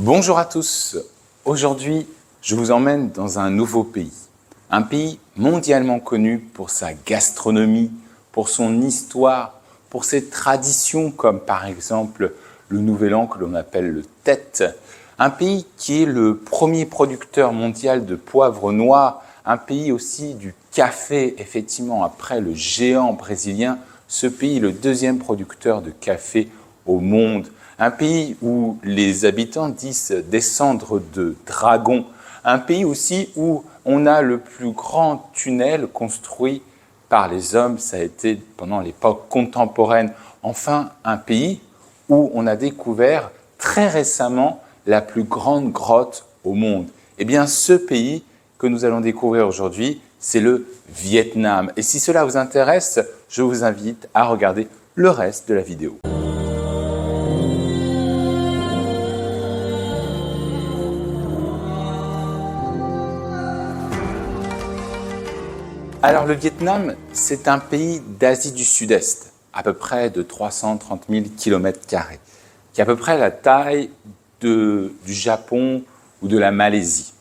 Bonjour à tous. Aujourd'hui, je vous emmène dans un nouveau pays. Un pays mondialement connu pour sa gastronomie, pour son histoire, pour ses traditions comme par exemple le Nouvel An que l'on appelle le Tết. Un pays qui est le premier producteur mondial de poivre noir, un pays aussi du café, effectivement, après le géant brésilien, ce pays est le deuxième producteur de café au monde. Un pays où les habitants disent descendre de dragons. Un pays aussi où on a le plus grand tunnel construit par les hommes, ça a été pendant l'époque contemporaine. Enfin, un pays où on a découvert très récemment la plus grande grotte au monde. Eh bien, ce pays que nous allons découvrir aujourd'hui, c'est le Vietnam. Et si cela vous intéresse, je vous invite à regarder le reste de la vidéo. Alors le Vietnam, c'est un pays d'Asie du Sud-Est, à peu près de 330 000 km², qui est à peu près la taille du Japon ou de la Malaisie.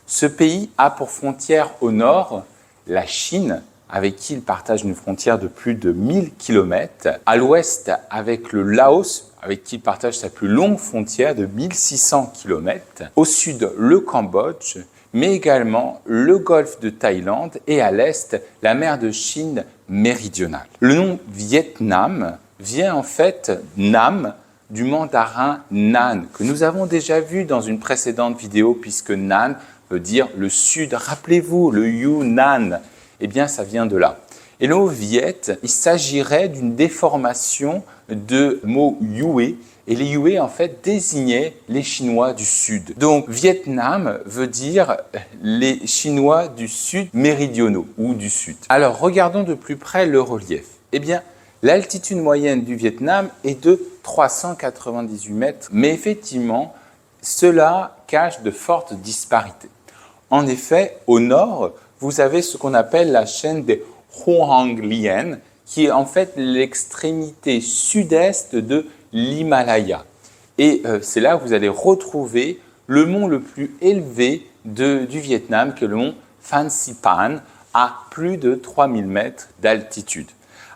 Ce pays a pour frontière au nord la Chine, avec qui il partage une frontière de plus de 1000 km, à l'ouest avec le Laos, avec qui il partage sa plus longue frontière de 1600 km, au sud le Cambodge, mais également le golfe de Thaïlande et à l'est, la mer de Chine méridionale. Le nom Vietnam vient en fait Nam du mandarin Nan, que nous avons déjà vu dans une précédente vidéo, puisque Nan veut dire le sud. Rappelez-vous, le Yunnan, eh bien ça vient de là. Et le mot Viet, il s'agirait d'une déformation de mot Yue, et les Yue, en fait, désignaient les Chinois du Sud. Donc, Vietnam veut dire les Chinois du Sud méridionaux ou du Sud. Alors, regardons de plus près le relief. Eh bien, l'altitude moyenne du Vietnam est de 398 mètres, mais effectivement, cela cache de fortes disparités. En effet, au nord, vous avez ce qu'on appelle la chaîne des Hoang Lien, qui est en fait l'extrémité sud-est de l'Himalaya. Et c'est là où vous allez retrouver le mont le plus élevé du Vietnam, qui est le mont Phan Xipang, à plus de 3000 mètres d'altitude.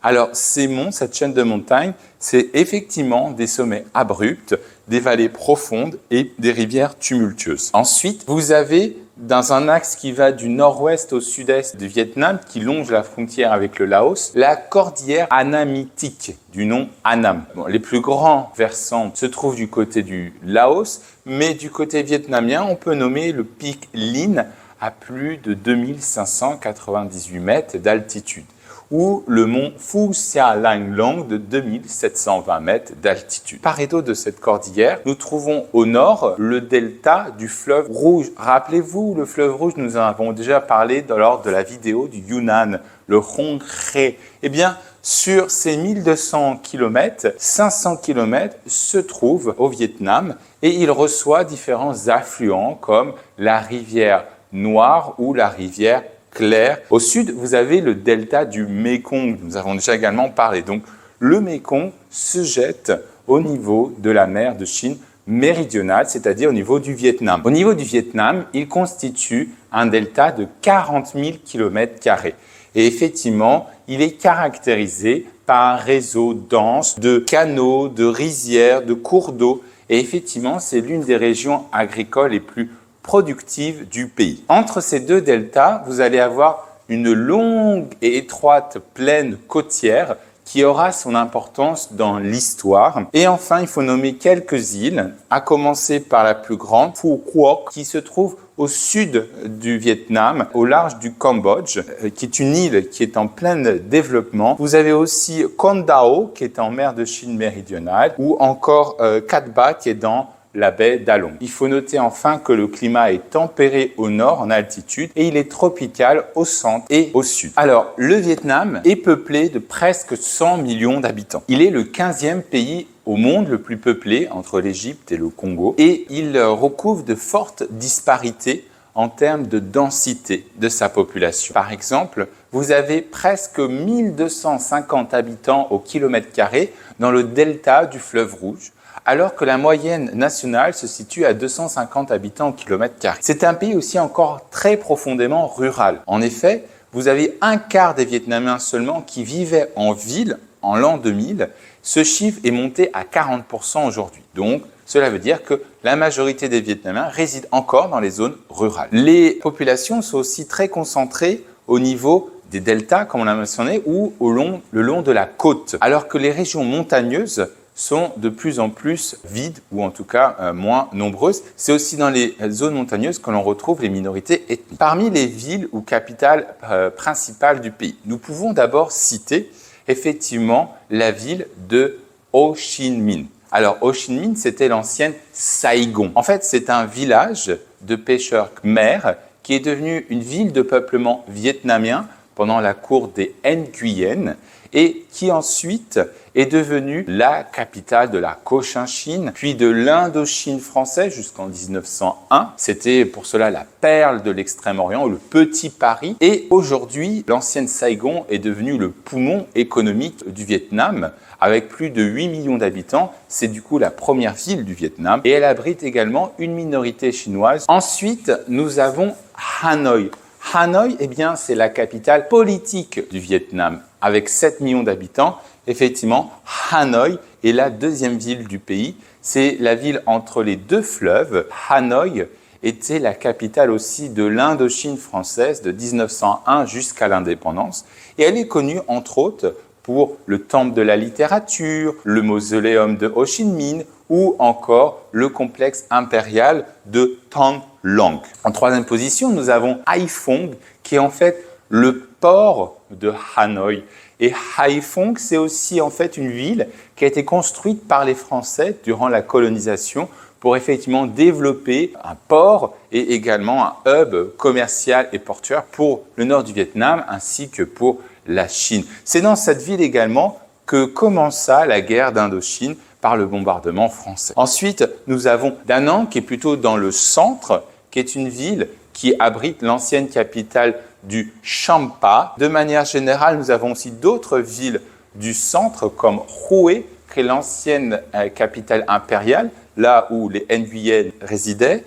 Alors, ces monts, cette chaîne de montagnes, c'est effectivement des sommets abrupts, des vallées profondes et des rivières tumultueuses. Ensuite, vous avez, dans un axe qui va du nord-ouest au sud-est du Vietnam, qui longe la frontière avec le Laos, la cordillère Annamitique, du nom Annam. Bon, les plus grands versants se trouvent du côté du Laos, mais du côté vietnamien, on peut nommer le pic Linh à plus de 2598 mètres d'altitude, ou le mont Phu Sa Lang Long de 2720 mètres d'altitude. Par et d'autre de cette cordillère, nous trouvons au nord le delta du fleuve Rouge. Rappelez-vous, le fleuve Rouge, nous en avons déjà parlé lors de la vidéo du Yunnan, le Hong Kre. Eh bien, sur ces 1200 km, 500 km se trouvent au Vietnam et il reçoit différents affluents comme la rivière Noire ou la rivière Claire. Au sud, vous avez le delta du Mékong. Nous avons déjà également parlé. Donc, le Mékong se jette au niveau de la mer de Chine méridionale, c'est-à-dire au niveau du Vietnam. Au niveau du Vietnam, il constitue un delta de 40 000 km². Et effectivement, il est caractérisé par un réseau dense de canaux, de rizières, de cours d'eau. Et effectivement, c'est l'une des régions agricoles les plus productive du pays. Entre ces deux deltas, vous allez avoir une longue et étroite plaine côtière qui aura son importance dans l'histoire. Et enfin, il faut nommer quelques îles, à commencer par la plus grande, Phu Quoc, qui se trouve au sud du Vietnam, au large du Cambodge, qui est une île qui est en plein développement. Vous avez aussi Con Dao, qui est en mer de Chine méridionale, ou encore Cat Ba, qui est dans la baie d'Along. Il faut noter enfin que le climat est tempéré au nord en altitude et il est tropical au centre et au sud. Alors, le Vietnam est peuplé de presque 100 millions d'habitants. Il est le 15e pays au monde le plus peuplé entre l'Égypte et le Congo et il recouvre de fortes disparités en termes de densité de sa population. Par exemple, vous avez presque 1250 habitants au kilomètre carré dans le delta du fleuve Rouge, alors que la moyenne nationale se situe à 250 habitants au kilomètre carré. C'est un pays aussi encore très profondément rural. En effet, vous avez un quart des Vietnamiens seulement qui vivaient en ville en l'an 2000. Ce chiffre est monté à 40% aujourd'hui. Donc, cela veut dire que la majorité des Vietnamiens résident encore dans les zones rurales. Les populations sont aussi très concentrées au niveau des deltas, comme on l'a mentionné, ou le long de la côte, alors que les régions montagneuses sont de plus en plus vides, ou en tout cas moins nombreuses. C'est aussi dans les zones montagneuses que l'on retrouve les minorités ethniques. Parmi les villes ou capitales principales du pays, nous pouvons d'abord citer effectivement la ville de Ho Chi Minh. Alors, Ho Chi Minh, c'était l'ancienne Saigon. En fait, c'est un village de pêcheurs khmers qui est devenu une ville de peuplement vietnamien pendant la cour des Nguyen et qui ensuite est devenue la capitale de la Cochinchine, puis de l'Indochine française jusqu'en 1901. C'était pour cela la perle de l'Extrême-Orient, le petit Paris. Et aujourd'hui, l'ancienne Saigon est devenue le poumon économique du Vietnam. Avec plus de 8 millions d'habitants, c'est du coup la première ville du Vietnam et elle abrite également une minorité chinoise. Ensuite, nous avons Hanoï. Hanoï, eh bien, c'est la capitale politique du Vietnam. Avec 7 millions d'habitants, effectivement, Hanoï est la deuxième ville du pays. C'est la ville entre les deux fleuves. Hanoï était la capitale aussi de l'Indochine française de 1901 jusqu'à l'indépendance. Et elle est connue, entre autres, pour le temple de la littérature, le mausoléum de Ho Chi Minh ou encore le complexe impérial de Thanh Long. En troisième position, nous avons Haiphong, qui est en fait le port de Hanoï. Et Haiphong, c'est aussi en fait une ville qui a été construite par les Français durant la colonisation pour effectivement développer un port et également un hub commercial et portuaire pour le nord du Vietnam ainsi que pour la Chine. C'est dans cette ville également que commença la guerre d'Indochine par le bombardement français. Ensuite, nous avons Da Nang qui est plutôt dans le centre, qui est une ville qui abrite l'ancienne capitale du Champa. De manière générale, nous avons aussi d'autres villes du centre comme Hue, qui est l'ancienne capitale impériale, là où les Nguyen résidaient.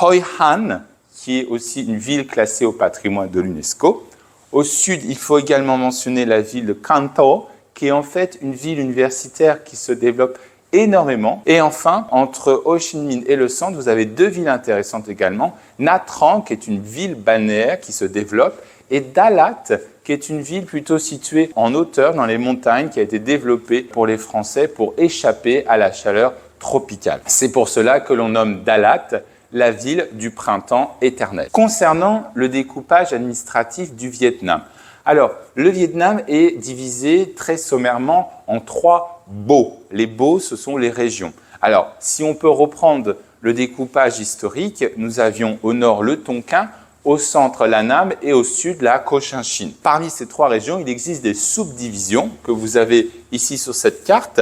Hoi An, qui est aussi une ville classée au patrimoine de l'UNESCO. Au sud, il faut également mentionner la ville de Can Tho, qui est en fait une ville universitaire qui se développe énormément. Et enfin, entre Ho Chi Minh et le centre, vous avez deux villes intéressantes également. Nha Trang, qui est une ville balnéaire qui se développe, et Da Lat, qui est une ville plutôt située en hauteur dans les montagnes, qui a été développée pour les Français pour échapper à la chaleur tropicale. C'est pour cela que l'on nomme Da Lat la ville du printemps éternel. Concernant le découpage administratif du Vietnam, alors le Vietnam est divisé très sommairement en 3 baux. Les baux, ce sont les régions. Alors, si on peut reprendre le découpage historique, nous avions au nord le Tonkin, au centre la Nam et au sud la Cochinchine. Parmi ces 3 régions, il existe des subdivisions que vous avez ici sur cette carte.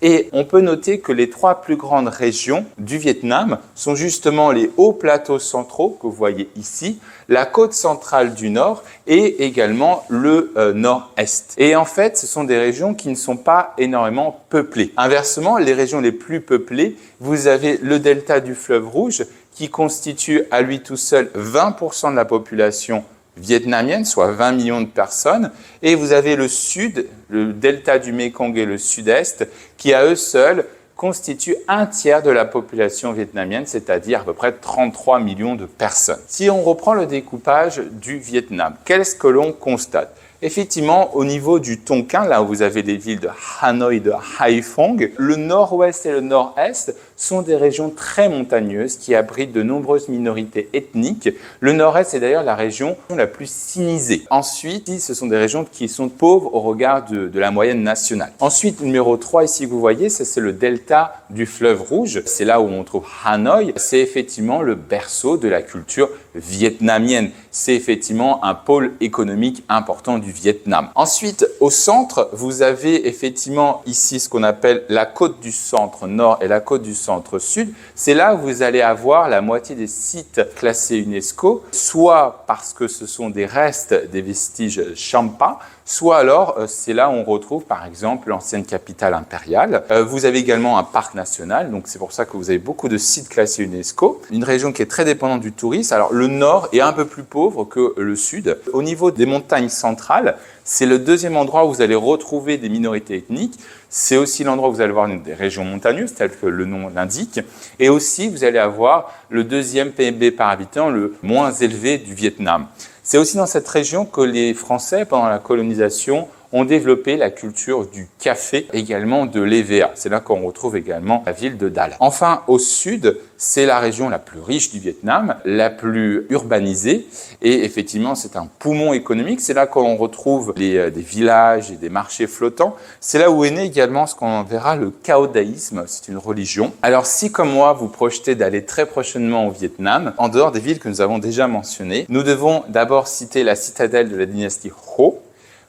Et on peut noter que les 3 plus grandes régions du Vietnam sont justement les hauts plateaux centraux que vous voyez ici, la côte centrale du nord et également le nord-est. Et en fait, ce sont des régions qui ne sont pas énormément peuplées. Inversement, les régions les plus peuplées, vous avez le delta du fleuve Rouge qui constitue à lui tout seul 20% de la population vietnamienne, soit 20 millions de personnes, et vous avez le sud, le delta du Mekong et le sud-est, qui à eux seuls constituent un tiers de la population vietnamienne, c'est-à-dire à peu près 33 millions de personnes. Si on reprend le découpage du Vietnam, qu'est-ce que l'on constate ? Effectivement, au niveau du Tonkin, là où vous avez les villes de Hanoï, de Haiphong, le nord-ouest et le nord-est sont des régions très montagneuses qui abritent de nombreuses minorités ethniques. Le nord-est est d'ailleurs la région la plus sinisée. Ensuite, ce sont des régions qui sont pauvres au regard de la moyenne nationale. Ensuite, numéro 3, ici que vous voyez, c'est le delta du fleuve Rouge. C'est là où on trouve Hanoï. C'est effectivement le berceau de la culture vietnamienne. C'est effectivement un pôle économique important du Vietnam. Ensuite, au centre, vous avez effectivement ici ce qu'on appelle la côte du centre nord et la côte du centre sud. C'est là où vous allez avoir la moitié des sites classés UNESCO, soit parce que ce sont des restes, des vestiges Champa, soit alors c'est là où on retrouve par exemple l'ancienne capitale impériale. Vous avez également un parc national, donc c'est pour ça que vous avez beaucoup de sites classés UNESCO. Une région qui est très dépendante du tourisme. Alors le nord est un peu plus pauvre que le sud. Au niveau des montagnes centrales, c'est le deuxième endroit où vous allez retrouver des minorités ethniques. C'est aussi l'endroit où vous allez avoir des régions montagneuses, telles que le nom l'indique. Et aussi, vous allez avoir le deuxième PIB par habitant le moins élevé du Vietnam. C'est aussi dans cette région que les Français, pendant la colonisation, ont développé la culture du café, également de l'EVA. C'est là qu'on retrouve également la ville de Da Nang. Enfin, au sud, c'est la région la plus riche du Vietnam, la plus urbanisée, et effectivement, c'est un poumon économique. C'est là qu'on retrouve des villages et des marchés flottants. C'est là où est né également ce qu'on verra le caodaïsme, c'est une religion. Alors, si comme moi, vous projetez d'aller très prochainement au Vietnam, en dehors des villes que nous avons déjà mentionnées, nous devons d'abord citer la citadelle de la dynastie Ho.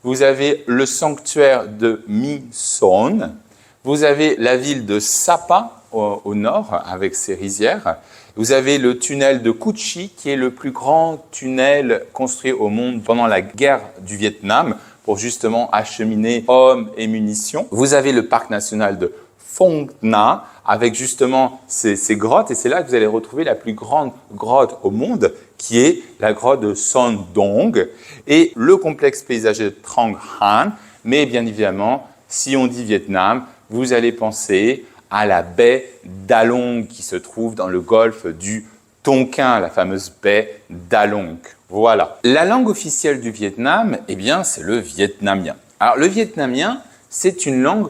Vous avez le sanctuaire de My Son. Vous avez la ville de Sapa au nord avec ses rizières. Vous avez le tunnel de Cu Chi qui est le plus grand tunnel construit au monde pendant la guerre du Vietnam pour justement acheminer hommes et munitions. Vous avez le parc national de Phong Nha avec justement ces grottes et c'est là que vous allez retrouver la plus grande grotte au monde qui est la grotte de Son Dong et le complexe paysager de Trang Han. Mais bien évidemment, si on dit Vietnam, vous allez penser à la baie Da Long qui se trouve dans le golfe du Tonkin, la fameuse baie Da Long. Voilà. La langue officielle du Vietnam, eh bien, c'est le vietnamien. Alors, le vietnamien, c'est une langue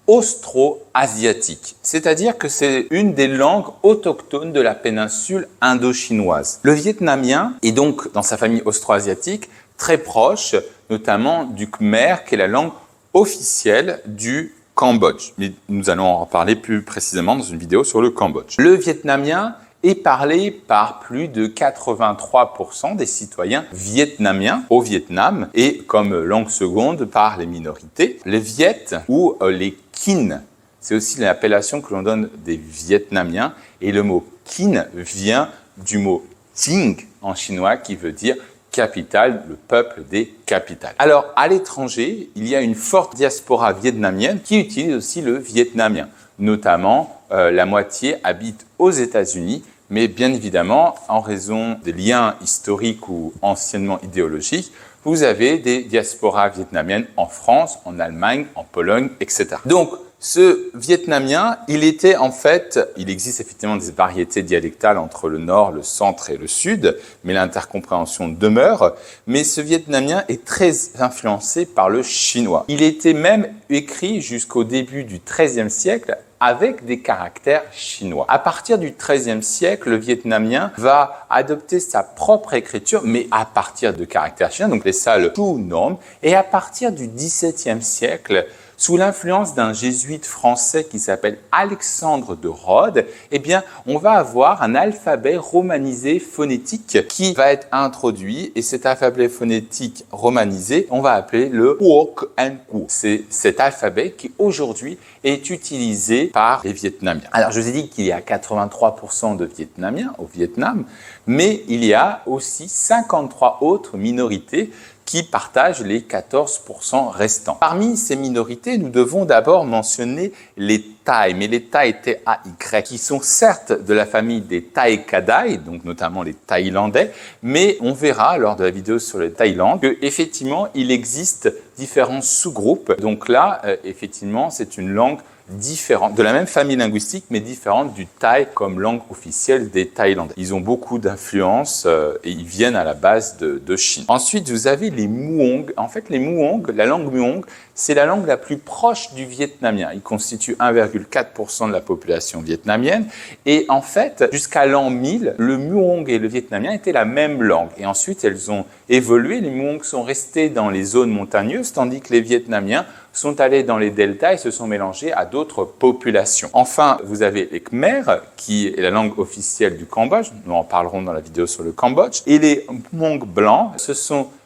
austro-asiatique, c'est-à-dire que c'est une des langues autochtones de la péninsule indo-chinoise. Le vietnamien est donc, dans sa famille austro-asiatique, très proche, notamment du khmer, qui est la langue officielle du Cambodge. Mais nous allons en parler plus précisément dans une vidéo sur le Cambodge. Le vietnamien est parlé par plus de 83% des citoyens vietnamiens au Vietnam et comme langue seconde par les minorités, les Viet ou les Kinh. C'est aussi l'appellation que l'on donne des Vietnamiens et le mot Kinh vient du mot Ting en chinois qui veut dire capitale, le peuple des capitales. Alors, à l'étranger, il y a une forte diaspora vietnamienne qui utilise aussi le vietnamien. Notamment, la moitié habite aux États-Unis, mais bien évidemment, en raison des liens historiques ou anciennement idéologiques, vous avez des diasporas vietnamiennes en France, en Allemagne, en Pologne, etc. Donc, ce vietnamien, il existe effectivement des variétés dialectales entre le nord, le centre et le sud, mais l'intercompréhension demeure. Mais ce vietnamien est très influencé par le chinois. Il était même écrit jusqu'au début du XIIIe siècle avec des caractères chinois. À partir du XIIIe siècle, le vietnamien va adopter sa propre écriture, mais à partir de caractères chinois, donc ça le Chu Nom. Et à partir du XVIIe siècle, sous l'influence d'un jésuite français qui s'appelle Alexandre de Rhodes, eh bien, on va avoir un alphabet romanisé phonétique qui va être introduit et cet alphabet phonétique romanisé, on va appeler le Quoc An Quoc. C'est cet alphabet qui aujourd'hui est utilisé par les Vietnamiens. Alors, je vous ai dit qu'il y a 83% de Vietnamiens au Vietnam, mais il y a aussi 53 autres minorités qui partagent les 14% restants. Parmi ces minorités, nous devons d'abord mentionner les Thai, mais les Thai T-A-Y, qui sont certes de la famille des Thai Kadai, donc notamment les Thaïlandais, mais on verra lors de la vidéo sur le Thaïlande qu'effectivement, il existe différents sous-groupes. Donc là, effectivement, c'est une langue différente, de la même famille linguistique, mais différente du thaï comme langue officielle des Thaïlandais. Ils ont beaucoup d'influence et ils viennent à la base de Chine. Ensuite, vous avez les Muong. En fait, les Muong, la langue Muong, c'est la langue la plus proche du vietnamien. Il constitue 1,4% de la population vietnamienne. Et en fait, jusqu'à l'an 1000, le Muong et le vietnamien étaient la même langue. Et ensuite, elles ont évolué. Les Muong sont restés dans les zones montagneuses, tandis que les Vietnamiens sont allés dans les deltas et se sont mélangés à d'autres populations. Enfin, vous avez les Khmer, qui est la langue officielle du Cambodge. Nous en parlerons dans la vidéo sur le Cambodge. Et les Hmong blancs,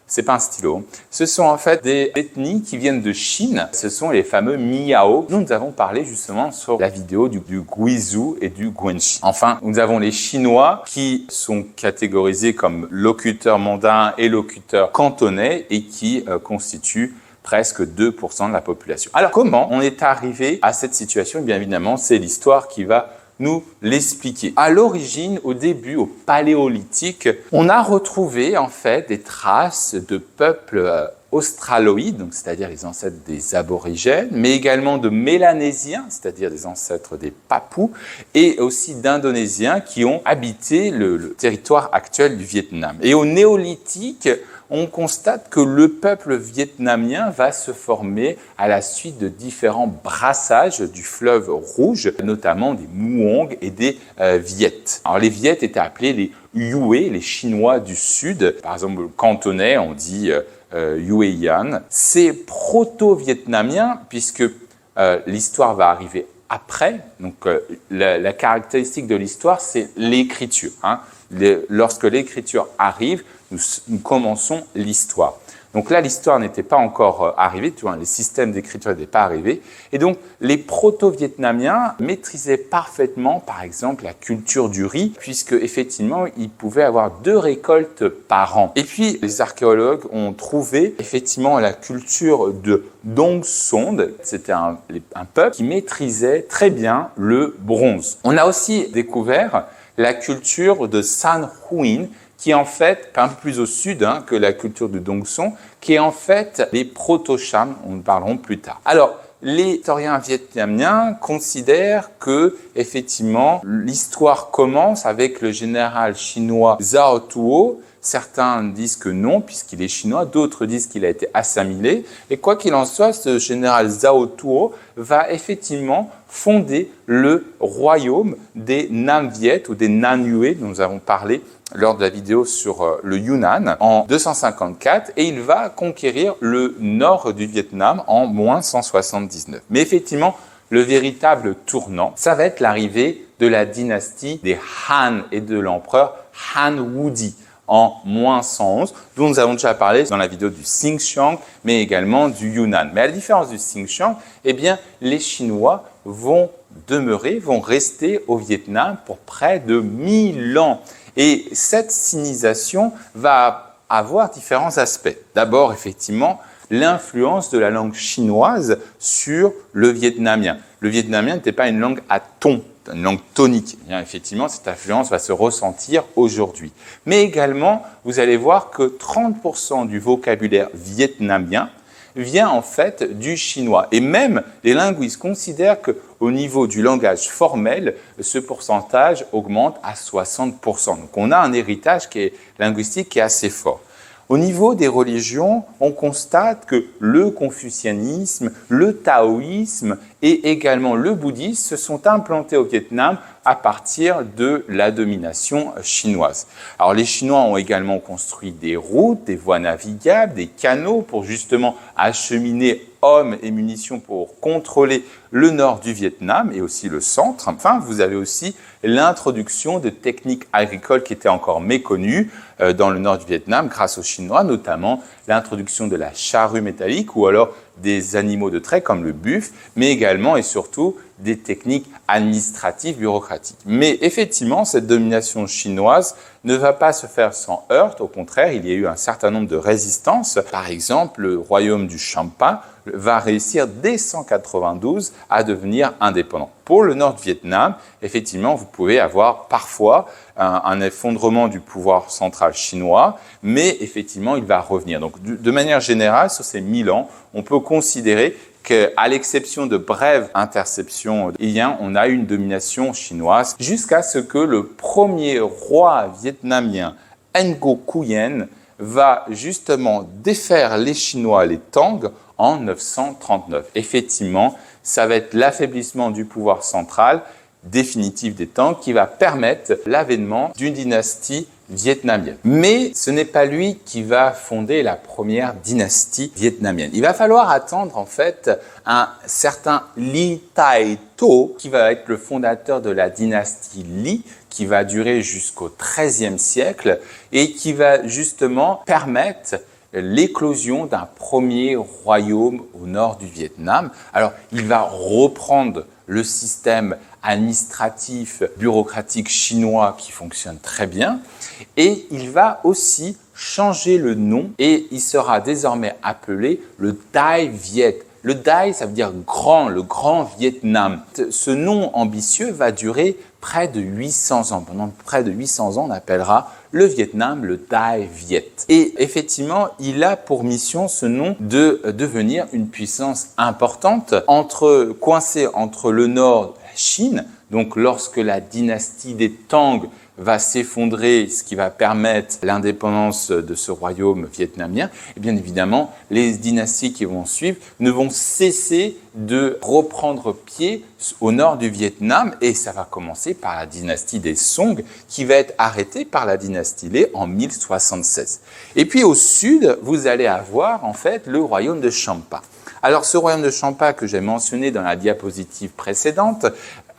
c'est pas un stylo. Ce sont en fait des ethnies qui viennent de Chine. Ce sont les fameux Miao dont nous avons parlé justement sur la vidéo du Guizhou et du Guanxi. Enfin, nous avons les Chinois qui sont catégorisés comme locuteurs mandarins et locuteurs cantonais et qui constituent presque 2% de la population. Alors, comment on est arrivé à cette situation? Bien évidemment, c'est l'histoire qui va nous l'expliquer. À l'origine, au début, au Paléolithique, on a retrouvé en fait des traces de peuples australoïdes, donc c'est-à-dire les ancêtres des aborigènes, mais également de mélanésiens, c'est-à-dire des ancêtres des Papous, et aussi d'indonésiens qui ont habité le territoire actuel du Vietnam. Et au néolithique, on constate que le peuple vietnamien va se former à la suite de différents brassages du fleuve Rouge, notamment des Muong et des Viet. Alors les Viet étaient appelés les Yue, les Chinois du Sud. Par exemple, le cantonais, on dit Yueyan. C'est proto-vietnamien puisque l'histoire va arriver après. Donc la caractéristique de l'histoire, c'est l'écriture. Lorsque l'écriture arrive, nous commençons l'histoire. Donc là, l'histoire n'était pas encore arrivée, les systèmes d'écriture n'étaient pas arrivés. Et donc, les proto-vietnamiens maîtrisaient parfaitement, par exemple, la culture du riz, puisque effectivement, ils pouvaient avoir 2 récoltes par an. Et puis, les archéologues ont trouvé effectivement la culture de Dong Sond. C'était un peuple qui maîtrisait très bien le bronze. On a aussi découvert la culture de San Huin, qui est en fait un peu plus au sud que la culture de Dong Son, qui est en fait les proto-Cham, on en parlerons plus tard. Alors, les historiens vietnamiens considèrent que, effectivement, l'histoire commence avec le général chinois Zhao Tuo. Certains disent que non, puisqu'il est chinois, d'autres disent qu'il a été assimilé. Et quoi qu'il en soit, ce général Zhao Tuo va effectivement fonder le royaume des Nam Viet ou des Nam Yue, dont nous avons parlé lors de la vidéo sur le Yunnan, en 254, et il va conquérir le nord du Vietnam en moins 179. Mais effectivement, le véritable tournant, ça va être l'arrivée de la dynastie des Han et de l'empereur Han Wudi en moins 111, dont nous avons déjà parlé dans la vidéo du Xinjiang, mais également du Yunnan. Mais à la différence du Xinjiang, eh bien, les Chinois vont rester au Vietnam pour près de 1000 ans. Et cette sinisation va avoir différents aspects. D'abord, effectivement, l'influence de la langue chinoise sur le vietnamien. Le vietnamien n'était pas une langue à ton, une langue tonique. Et bien, effectivement, cette influence va se ressentir aujourd'hui. Mais également, vous allez voir que 30% du vocabulaire vietnamien vient en fait du chinois. Et même les linguistes considèrent qu'au niveau du langage formel, ce pourcentage augmente à 60%. Donc on a un héritage linguistique qui est assez fort. Au niveau des religions, on constate que le confucianisme, le taoïsme et également le bouddhisme se sont implantés au Vietnam à partir de la domination chinoise. Alors les Chinois ont également construit des routes, des voies navigables, des canaux pour justement acheminer hommes et munitions pour contrôler le nord du Vietnam et aussi le centre. Enfin, vous avez aussi l'introduction de techniques agricoles qui étaient encore méconnues dans le nord du Vietnam grâce aux Chinois, notamment l'introduction de la charrue métallique ou alors des animaux de trait comme le buffle, mais également et surtout des techniques administratives, bureaucratiques. Mais effectivement, cette domination chinoise ne va pas se faire sans heurts. Au contraire, il y a eu un certain nombre de résistances. Par exemple, le royaume du Champa va réussir dès 192 à devenir indépendant. Pour le nord du Vietnam, effectivement, vous pouvez avoir parfois un effondrement du pouvoir central chinois, mais effectivement, il va revenir. Donc, de manière générale, sur ces 1000 ans, on peut considérer qu'à l'exception de brèves interceptions, on a eu une domination chinoise jusqu'à ce que le premier roi vietnamien, Ngo Nguyen, va justement défaire les Chinois, les Tang, en 939. Effectivement, ça va être l'affaiblissement du pouvoir central définitif des Tang qui va permettre l'avènement d'une dynastie vietnamienne. Mais ce n'est pas lui qui va fonder la première dynastie vietnamienne. Il va falloir attendre en fait un certain Li Tai To qui va être le fondateur de la dynastie Li qui va durer jusqu'au XIIIe siècle et qui va justement permettre l'éclosion d'un premier royaume au nord du Vietnam. Alors, il va reprendre le système administratif, bureaucratique chinois qui fonctionne très bien. Et il va aussi changer le nom et il sera désormais appelé le Dai Viet. Le Dai, ça veut dire grand, le grand Vietnam. Ce nom ambitieux va durer près de 800 ans. Pendant près de 800 ans, on appellera le Vietnam le Dai Viet. Et effectivement, il a pour mission ce nom de devenir une puissance importante, coincée entre le nord et la Chine. Donc lorsque la dynastie des Tang va s'effondrer, ce qui va permettre l'indépendance de ce royaume vietnamien, et bien évidemment, les dynasties qui vont suivre ne vont cesser de reprendre pied au nord du Vietnam, et ça va commencer par la dynastie des Song, qui va être arrêtée par la dynastie Lê en 1076. Et puis au sud, vous allez avoir en fait le royaume de Champa. Alors ce royaume de Champa que j'ai mentionné dans la diapositive précédente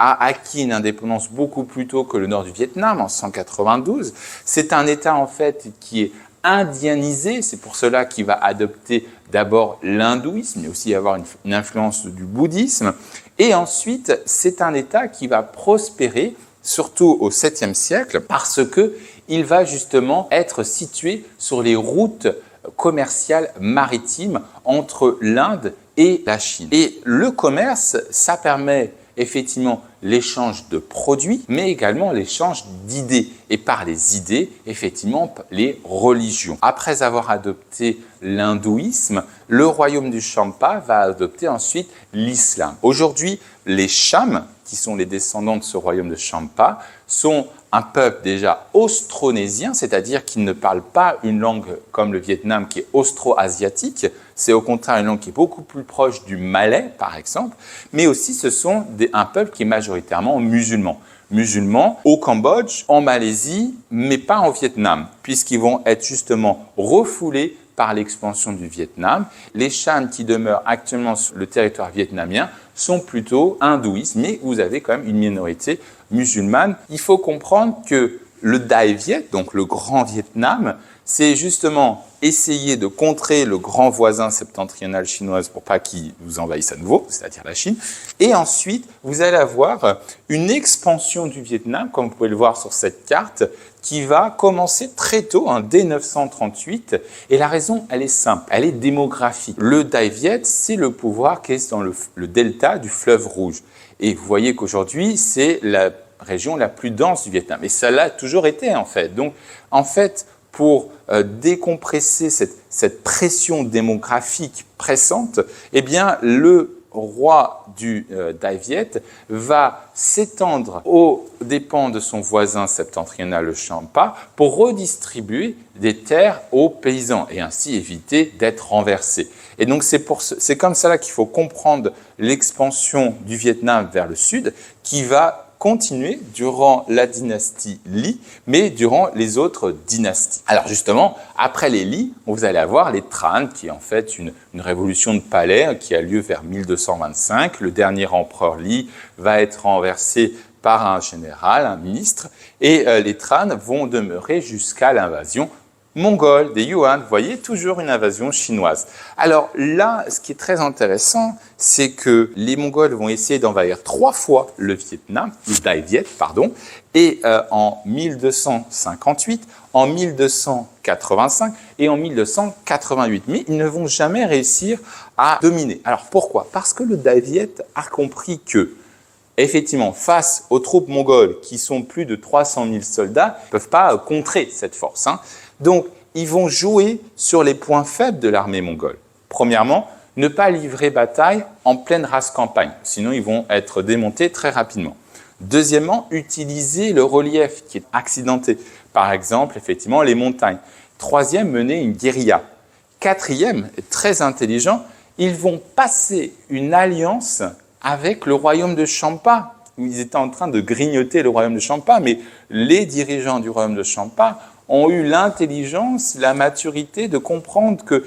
a acquis une indépendance beaucoup plus tôt que le nord du Vietnam, en 192. C'est un État en fait qui est indianisé, c'est pour cela qu'il va adopter d'abord l'hindouisme, mais aussi avoir une influence du bouddhisme. Et ensuite, c'est un État qui va prospérer, surtout au 7e siècle, parce qu'il va justement être situé sur les routes commerciales maritimes entre l'Inde et la Chine. Et le commerce, ça permet effectivement l'échange de produits, mais également l'échange d'idées. Et par les idées, effectivement, les religions. Après avoir adopté l'hindouisme, le royaume du Champa va adopter ensuite l'islam. Aujourd'hui, les Chams, qui sont les descendants de ce royaume de Champa, sont un peuple déjà austronésien, c'est-à-dire qu'ils ne parlent pas une langue comme le Vietnam qui est austro-asiatique, c'est au contraire une langue qui est beaucoup plus proche du malais, par exemple, mais aussi ce sont un peuple qui est majoritairement musulman. Musulmans au Cambodge, en Malaisie, mais pas au Vietnam, puisqu'ils vont être justement refoulés par l'expansion du Vietnam. Les Chams qui demeurent actuellement sur le territoire vietnamien sont plutôt hindouistes, mais vous avez quand même une minorité musulmane. Il faut comprendre que le Dai Viet, donc le Grand Vietnam, c'est justement essayer de contrer le grand voisin septentrional chinois pour pas qu'il vous envahisse à nouveau, c'est-à-dire la Chine. Et ensuite, vous allez avoir une expansion du Vietnam, comme vous pouvez le voir sur cette carte, qui va commencer très tôt, dès 938. Et la raison, elle est simple, elle est démographique. Le Dai Viet, c'est le pouvoir qui est dans le delta du fleuve Rouge. Et vous voyez qu'aujourd'hui, c'est la région la plus dense du Vietnam. Et ça l'a toujours été, en fait. Donc, en fait, pour décompresser cette pression démographique pressante, eh bien, le roi du Dai Viet va s'étendre aux dépens de son voisin septentrional, le Champa, pour redistribuer des terres aux paysans et ainsi éviter d'être renversé. Et donc, c'est comme ça qu'il faut comprendre l'expansion du Vietnam vers le sud qui va continuer durant la dynastie Lý, mais durant les autres dynasties. Alors justement, après les Lý, vous allez avoir les Tran, qui est en fait une révolution de palais qui a lieu vers 1225. Le dernier empereur Lý va être renversé par un général, un ministre, et les Tran vont demeurer jusqu'à l'invasion mongole, des Yuan. Vous voyez, toujours une invasion chinoise. Alors là, ce qui est très intéressant, c'est que les Mongols vont essayer d'envahir 3 fois le Vietnam, le Dai Viet, pardon, et en 1258, en 1285 et en 1288. Mais ils ne vont jamais réussir à dominer. Alors pourquoi? Parce que le Dai Viet a compris que, effectivement, face aux troupes mongoles, qui sont plus de 300 000 soldats, ils ne peuvent pas contrer cette force. Donc, ils vont jouer sur les points faibles de l'armée mongole. Premièrement, ne pas livrer bataille en pleine race campagne, sinon ils vont être démontés très rapidement. Deuxièmement, utiliser le relief qui est accidenté, par exemple, effectivement, les montagnes. Troisième, mener une guérilla. Quatrième, très intelligent, ils vont passer une alliance avec le royaume de Champa, où ils étaient en train de grignoter le royaume de Champa, mais les dirigeants du royaume de Champa ont eu l'intelligence, la maturité de comprendre que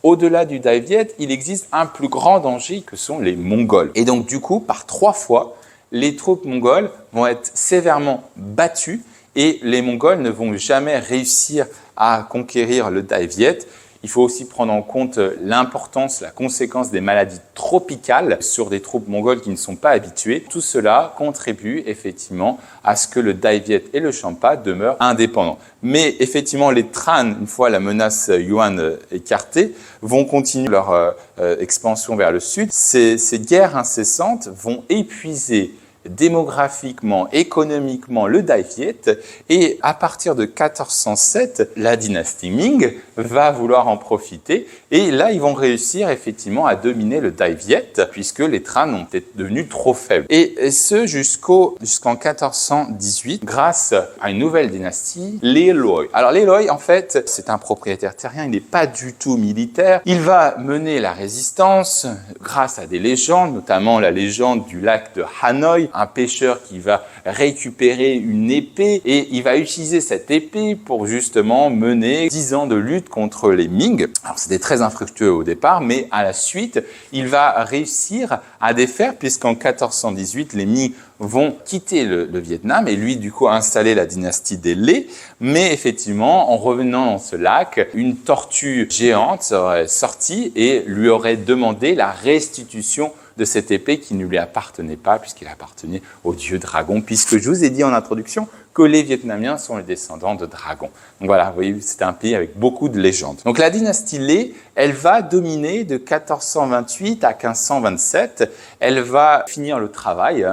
au-delà du Dai Viet, il existe un plus grand danger que sont les Mongols. Et donc du coup, par 3 fois, les troupes mongoles vont être sévèrement battues et les Mongols ne vont jamais réussir à conquérir le Dai Viet. Il faut aussi prendre en compte l'importance, la conséquence des maladies tropicales sur des troupes mongoles qui ne sont pas habituées. Tout cela contribue effectivement à ce que le Dai Viet et le Champa demeurent indépendants. Mais effectivement, les Tran, une fois la menace Yuan écartée, vont continuer leur expansion vers le sud. Ces guerres incessantes vont épuiser démographiquement, économiquement le Dai Viet, et à partir de 1407, la dynastie Ming va vouloir en profiter, et là ils vont réussir effectivement à dominer le Dai Viet, puisque les Tran ont été devenus trop faibles. Et ce jusqu'en 1418, grâce à une nouvelle dynastie, les Loi. Alors les Loi, en fait, c'est un propriétaire terrien, il n'est pas du tout militaire, il va mener la résistance grâce à des légendes, notamment la légende du lac de Hanoï, un pêcheur qui va récupérer une épée et il va utiliser cette épée pour justement mener 10 ans de lutte contre les Ming. Alors c'était très infructueux au départ, mais à la suite, il va réussir à défaire puisqu'en 1418, les Ming vont quitter le Vietnam et lui, du coup, installer la dynastie des Lé. Mais effectivement, en revenant dans ce lac, une tortue géante serait sortie et lui aurait demandé la restitution de cette épée qui ne lui appartenait pas, puisqu'il appartenait au dieu dragon, puisque je vous ai dit en introduction que les Vietnamiens sont les descendants de dragons. Donc voilà, vous voyez, c'est un pays avec beaucoup de légendes. Donc la dynastie Lé, elle va dominer de 1428 à 1527. Elle va finir le travail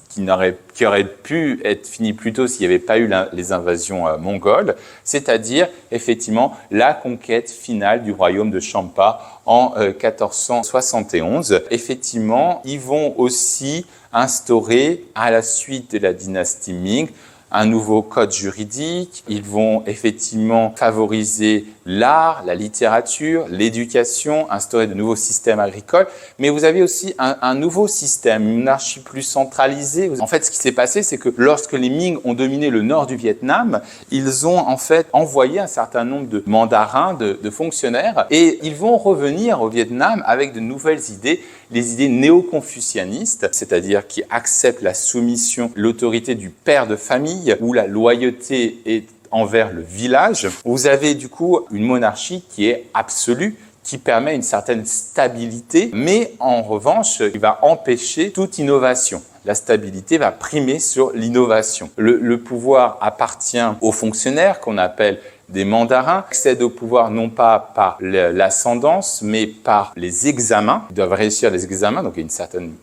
qui aurait pu être fini plus tôt s'il n'y avait pas eu les invasions mongoles, c'est-à-dire effectivement la conquête finale du royaume de Champa en 1471. Effectivement, ils vont aussi instaurer, à la suite de la dynastie Ming, un nouveau code juridique. Ils vont effectivement favoriser l'art, la littérature, l'éducation, instaurer de nouveaux systèmes agricoles. Mais vous avez aussi un nouveau système, une monarchie plus centralisée. En fait, ce qui s'est passé, c'est que lorsque les Ming ont dominé le nord du Vietnam, ils ont en fait envoyé un certain nombre de mandarins, de fonctionnaires, et ils vont revenir au Vietnam avec de nouvelles idées, les idées néo-confucianistes, c'est-à-dire qui acceptent la soumission, l'autorité du père de famille, où la loyauté est envers le village. Vous avez du coup une monarchie qui est absolue, qui permet une certaine stabilité, mais en revanche, il va empêcher toute innovation. La stabilité va primer sur l'innovation. Le pouvoir appartient aux fonctionnaires qu'on appelle des mandarins, accèdent au pouvoir non pas par l'ascendance, mais par les examens. Ils doivent réussir les examens, donc il y a une certaine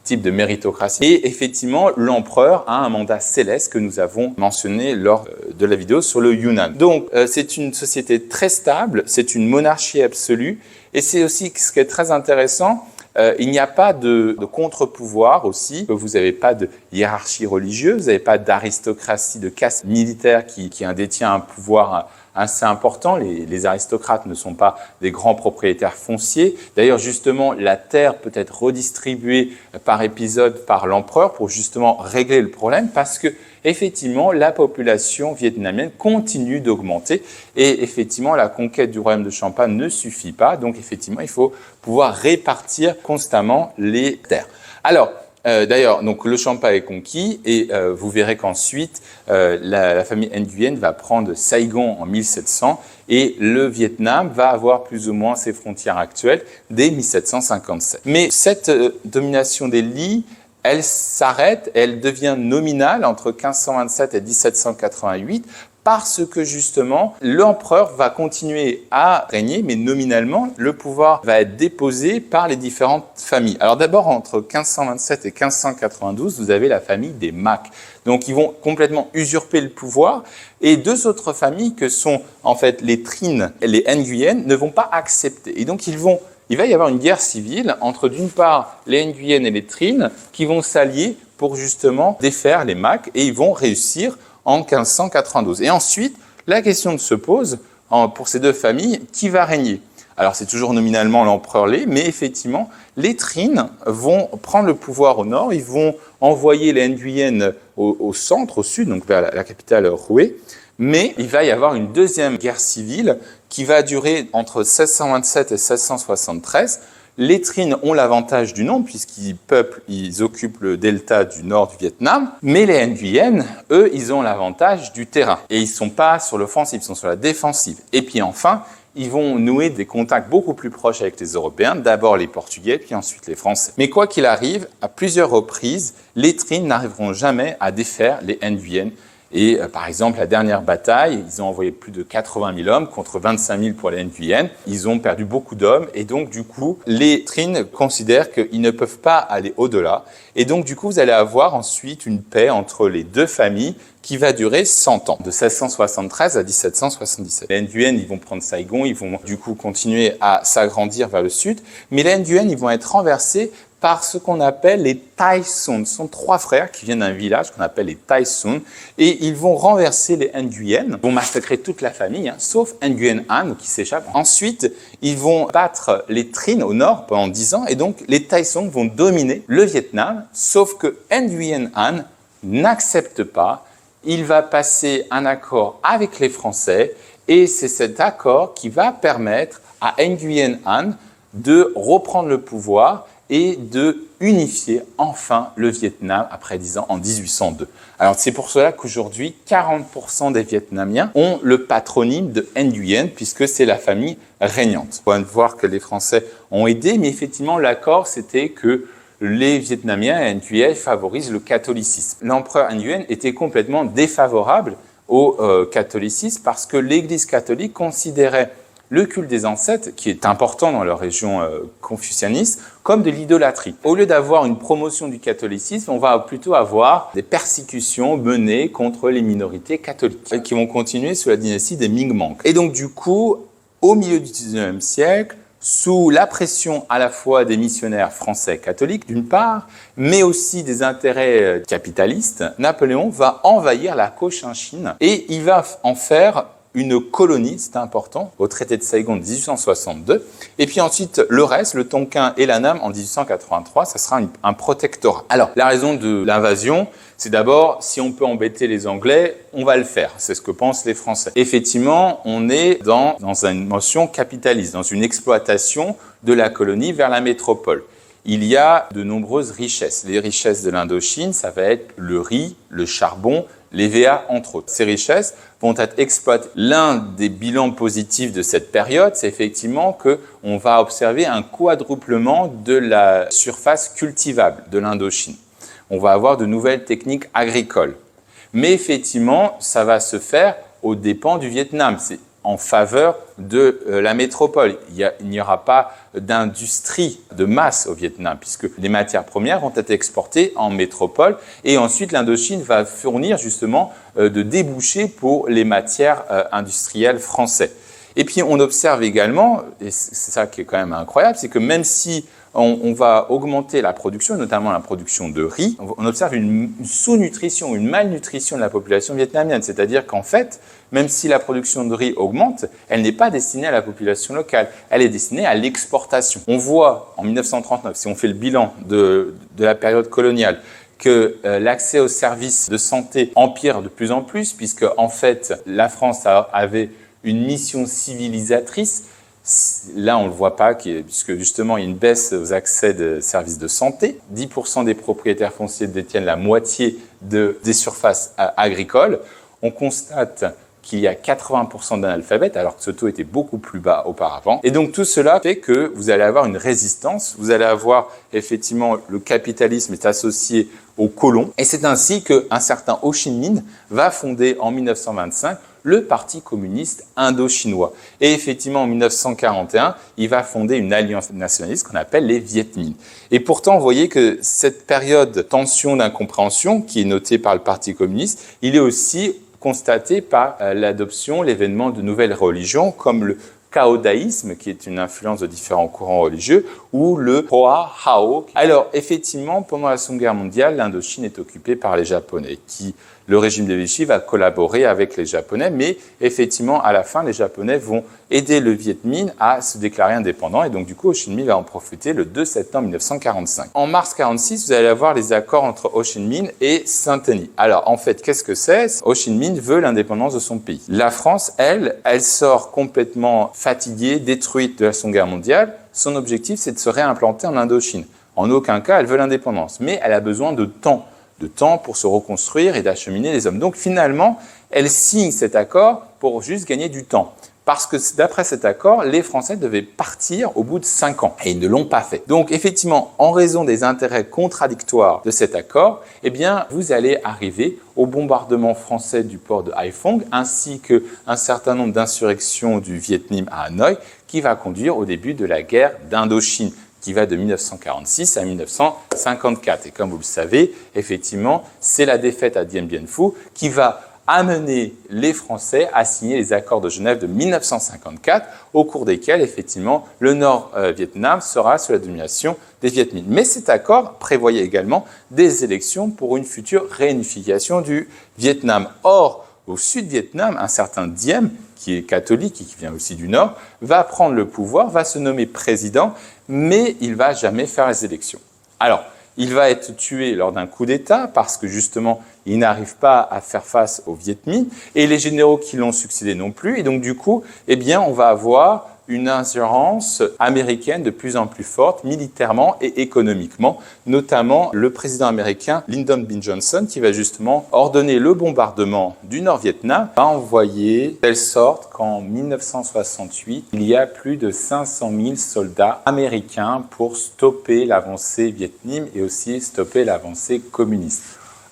type de méritocratie. Et effectivement, l'empereur a un mandat céleste que nous avons mentionné lors de la vidéo sur le Yunnan. Donc, c'est une société très stable, c'est une monarchie absolue, et c'est aussi ce qui est très intéressant. Il n'y a pas de contre-pouvoir aussi, vous n'avez pas de hiérarchie religieuse, vous n'avez pas d'aristocratie, de caste militaire qui détient un pouvoir assez important. Les aristocrates ne sont pas des grands propriétaires fonciers. D'ailleurs, justement, la terre peut être redistribuée par épisode par l'empereur pour justement régler le problème parce que effectivement, la population vietnamienne continue d'augmenter et effectivement, la conquête du royaume de Champa ne suffit pas. Donc, effectivement, il faut pouvoir répartir constamment les terres. Alors, d'ailleurs, donc le Champa est conquis et vous verrez qu'ensuite, la famille Nguyen va prendre Saigon en 1700 et le Vietnam va avoir plus ou moins ses frontières actuelles dès 1757. Mais cette domination des Li, elle s'arrête, elle devient nominale entre 1527 et 1788 parce que justement, l'empereur va continuer à régner, mais nominalement, le pouvoir va être déposé par les différentes familles. Alors d'abord, entre 1527 et 1592, vous avez la famille des Mac. Donc ils vont complètement usurper le pouvoir et deux autres familles que sont en fait les Trinh et les Nguyen ne vont pas accepter. Et donc il va y avoir une guerre civile entre d'une part les Nguyen et les Trinh qui vont s'allier pour justement défaire les Mac et ils vont réussir en 1592. Et ensuite, la question se pose pour ces deux familles, qui va régner? Alors c'est toujours nominalement l'empereur Lé, mais effectivement, les Trinh vont prendre le pouvoir au nord, ils vont envoyer les Nguyen au centre, au sud, donc vers la capitale Hue, mais il va y avoir une deuxième guerre civile qui va durer entre 1627 et 1673. Les Trinh ont l'avantage du nombre puisqu'ils occupent le delta du nord du Vietnam, mais les Nguyen, eux, ils ont l'avantage du terrain. Et ils ne sont pas sur l'offensive, ils sont sur la défensive. Et puis enfin, ils vont nouer des contacts beaucoup plus proches avec les Européens, d'abord les Portugais, puis ensuite les Français. Mais quoi qu'il arrive, à plusieurs reprises, les Trinh n'arriveront jamais à défaire les Nguyen. Et par exemple, la dernière bataille, ils ont envoyé plus de 80 000 hommes contre 25 000 pour les Nguyen. Ils ont perdu beaucoup d'hommes et donc du coup, les Trinh considèrent qu'ils ne peuvent pas aller au-delà. Et donc du coup, vous allez avoir ensuite une paix entre les deux familles qui va durer 100 ans, de 1673 à 1777. Les Nguyen, ils vont prendre Saigon, ils vont du coup continuer à s'agrandir vers le sud, mais les Nguyen, ils vont être renversés par ce qu'on appelle les Tai Son. Ce sont trois frères qui viennent d'un village qu'on appelle les Tai Son, et ils vont renverser les Nguyen, vont massacrer toute la famille, sauf Nguyen Han qui s'échappe. Ensuite, ils vont battre les Trinh au nord pendant 10 ans, et donc les Tai Son vont dominer le Vietnam, sauf que Nguyen Han n'accepte pas. Il va passer un accord avec les Français, et c'est cet accord qui va permettre à Nguyen Han de reprendre le pouvoir et de unifier enfin le Vietnam après 10 ans en 1802. Alors c'est pour cela qu'aujourd'hui, 40% des Vietnamiens ont le patronyme de Nguyen puisque c'est la famille régnante. On va voir que les Français ont aidé, mais effectivement l'accord c'était que les Vietnamiens et Nguyen favorisent le catholicisme. L'empereur Nguyen était complètement défavorable au catholicisme parce que l'Église catholique considérait le culte des ancêtres, qui est important dans leur région confucianiste, comme de l'idolâtrie. Au lieu d'avoir une promotion du catholicisme, on va plutôt avoir des persécutions menées contre les minorités catholiques, qui vont continuer sous la dynastie des Ming-Mang. Et donc du coup, au milieu du XIXe siècle, sous la pression à la fois des missionnaires français catholiques d'une part, mais aussi des intérêts capitalistes, Napoléon va envahir la Cochinchine et il va en faire une colonie, c'est important, au traité de Saigon de 1862. Et puis ensuite, le reste, le Tonkin et l'Annam en 1883, ça sera un protectorat. Alors, la raison de l'invasion, c'est d'abord, si on peut embêter les Anglais, on va le faire. C'est ce que pensent les Français. Effectivement, on est dans une motion capitaliste, dans une exploitation de la colonie vers la métropole. Il y a de nombreuses richesses. Les richesses de l'Indochine, ça va être le riz, le charbon, l'EVA, entre autres. Ces richesses vont être exploitées. L'un des bilans positifs de cette période, c'est effectivement qu'on va observer un quadruplement de la surface cultivable de l'Indochine. On va avoir de nouvelles techniques agricoles. Mais effectivement, ça va se faire aux dépens du Vietnam. C'est en faveur de la métropole. Il n'y aura pas d'industrie de masse au Vietnam, puisque les matières premières vont être exportées en métropole, et ensuite l'Indochine va fournir justement de débouchés pour les matières industrielles françaises. Et puis on observe également, et c'est ça qui est quand même incroyable, c'est que même si on va augmenter la production, notamment la production de riz, on observe une sous-nutrition, une malnutrition de la population vietnamienne. C'est-à-dire qu'en fait, même si la production de riz augmente, elle n'est pas destinée à la population locale, elle est destinée à l'exportation. On voit en 1939, si on fait le bilan de la période coloniale, que l'accès aux services de santé empire de plus en plus, puisque en fait, la France avait une mission civilisatrice. Là, on ne le voit pas, puisque justement, il y a une baisse aux accès de services de santé. 10% des propriétaires fonciers détiennent la moitié des surfaces agricoles. On constate qu'il y a 80% d'analphabètes, alors que ce taux était beaucoup plus bas auparavant. Et donc tout cela fait que vous allez avoir une résistance, vous allez avoir effectivement le capitalisme est associé aux colons. Et c'est ainsi qu'un certain Ho Chi Minh va fonder en 1925 le Parti communiste indo-chinois. Et effectivement, en 1941, il va fonder une alliance nationaliste qu'on appelle les Viet Minh. Et pourtant, vous voyez que cette période de tension, d'incompréhension, qui est notée par le Parti communiste, il est aussi constaté par l'adoption, l'avènement de nouvelles religions, comme le caodaïsme, qui est une influence de différents courants religieux, ou le Hoa Hao. Alors, effectivement, pendant la Seconde Guerre mondiale, l'Indochine est occupée par les Japonais, le régime de Vichy va collaborer avec les Japonais, mais effectivement, à la fin, les Japonais vont aider le Viet Minh à se déclarer indépendant, et donc du coup, Ho Chi Minh va en profiter le 2 septembre 1945. En mars 1946, vous allez avoir les accords entre Ho Chi Minh et Saint-Denis. Alors, en fait, qu'est-ce que c'est? Ho Chi Minh veut l'indépendance de son pays. La France, elle sort complètement fatiguée, détruite de la Seconde Guerre mondiale. Son objectif, c'est de se réimplanter en Indochine. En aucun cas, elle veut l'indépendance, mais elle a besoin de temps pour se reconstruire et d'acheminer les hommes. Donc finalement, elle signe cet accord pour juste gagner du temps. parce que d'après cet accord, les Français devaient partir au bout de 5 ans et ils ne l'ont pas fait. Donc effectivement, en raison des intérêts contradictoires de cet accord, eh bien, vous allez arriver au bombardement français du port de Haiphong ainsi qu'un certain nombre d'insurrections du Viet Minh à Hanoï qui va conduire au début de la guerre d'Indochine qui va de 1946 à 1954. Et comme vous le savez, effectivement, c'est la défaite à Dien Bien Phu qui va amener les Français à signer les accords de Genève de 1954, au cours desquels, effectivement, le Nord-Vietnam sera sous la domination des Viet Minh. Mais cet accord prévoyait également des élections pour une future réunification du Vietnam. Or, au Sud-Vietnam, un certain Diem, qui est catholique et qui vient aussi du Nord, va prendre le pouvoir, va se nommer président, mais il ne va jamais faire les élections. Alors, il va être tué lors d'un coup d'État parce que justement, il n'arrive pas à faire face aux Viet Minh et les généraux qui l'ont succédé non plus. Et donc du coup, eh bien, on va avoir une ingérence américaine de plus en plus forte, militairement et économiquement, notamment le président américain Lyndon B. Johnson, qui va justement ordonner le bombardement du Nord-Vietnam, va envoyer de telle sorte qu'en 1968, il y a plus de 500 000 soldats américains pour stopper l'avancée Viet Minh et aussi stopper l'avancée communiste,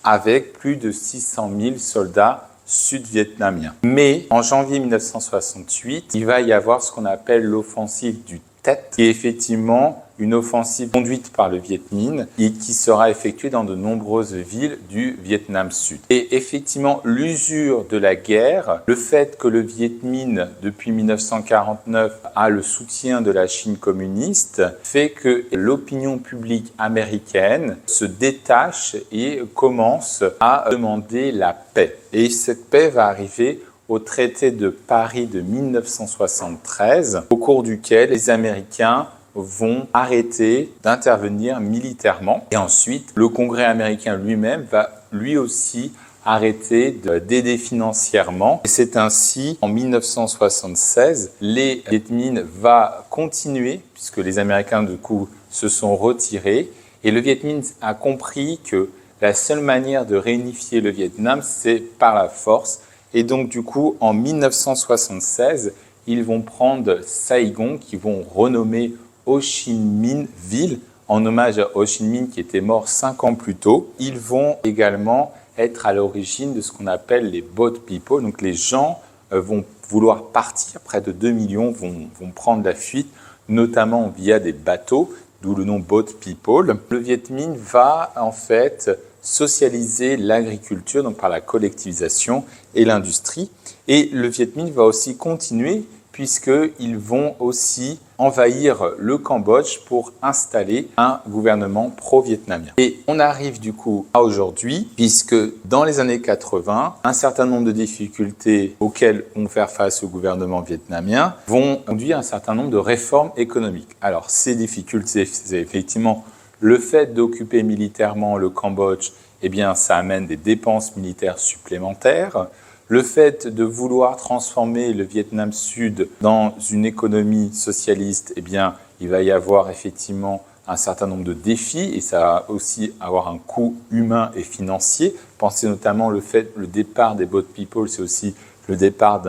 avec plus de 600 000 soldats sud-vietnamien. Mais en janvier 1968, il va y avoir ce qu'on appelle l'offensive du Tet, qui est effectivement une offensive conduite par le Viet Minh et qui sera effectuée dans de nombreuses villes du Vietnam Sud. Et effectivement, l'usure de la guerre, le fait que le Viet Minh, depuis 1949, a le soutien de la Chine communiste, fait que l'opinion publique américaine se détache et commence à demander la paix. Et cette paix va arriver au traité de Paris de 1973, au cours duquel les Américains vont arrêter d'intervenir militairement. Et ensuite, le Congrès américain lui-même va lui aussi arrêter d'aider financièrement. Et c'est ainsi, en 1976, les Viet Minh va continuer, puisque les Américains, du coup, se sont retirés. Et le Viet Minh a compris que la seule manière de réunifier le Vietnam, c'est par la force. Et donc, du coup, en 1976, ils vont prendre Saigon, qu'ils vont renommer Ho Chi Minh Ville, en hommage à Ho Chi Minh qui était mort 5 ans plus tôt. Ils vont également être à l'origine de ce qu'on appelle les boat people. Donc, les gens vont vouloir partir, près de 2 millions vont prendre la fuite, notamment via des bateaux, d'où le nom boat people. Le Viet Minh va en fait socialiser l'agriculture, donc par la collectivisation et l'industrie. Et le Viet Minh va aussi continuer puisqu'ils vont aussi envahir le Cambodge pour installer un gouvernement pro-vietnamien. Et on arrive du coup à aujourd'hui, puisque dans les années 80, un certain nombre de difficultés auxquelles on fait face au gouvernement vietnamien vont conduire à un certain nombre de réformes économiques. Alors ces difficultés, c'est effectivement le fait d'occuper militairement le Cambodge, eh bien, ça amène des dépenses militaires supplémentaires. Le fait de vouloir transformer le Vietnam Sud dans une économie socialiste, eh bien, il va y avoir effectivement un certain nombre de défis et ça va aussi avoir un coût humain et financier. Pensez notamment le départ des boat people, c'est aussi le départ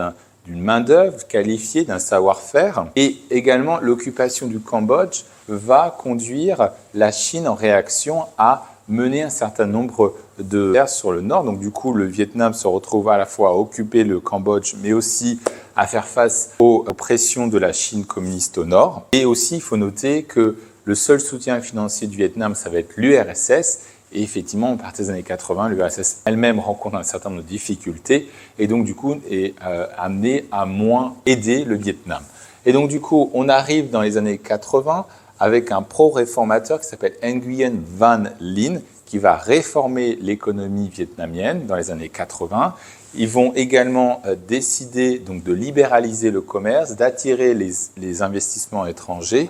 d'une main-d'œuvre qualifiée, d'un savoir-faire. Et également, l'occupation du Cambodge va conduire la Chine en réaction à mener un certain nombre de guerres sur le nord. Donc du coup, le Vietnam se retrouve à la fois à occuper le Cambodge, mais aussi à faire face aux pressions de la Chine communiste au nord. Et aussi, il faut noter que le seul soutien financier du Vietnam, ça va être l'URSS. Et effectivement, à partir des années 80, l'URSS elle-même rencontre un certain nombre de difficultés et donc du coup est amenée à moins aider le Vietnam. Et donc du coup, on arrive dans les années 80 avec un pro-réformateur qui s'appelle Nguyen Van Linh, qui va réformer l'économie vietnamienne dans les années 80. Ils vont également décider donc, de libéraliser le commerce, d'attirer les investissements étrangers,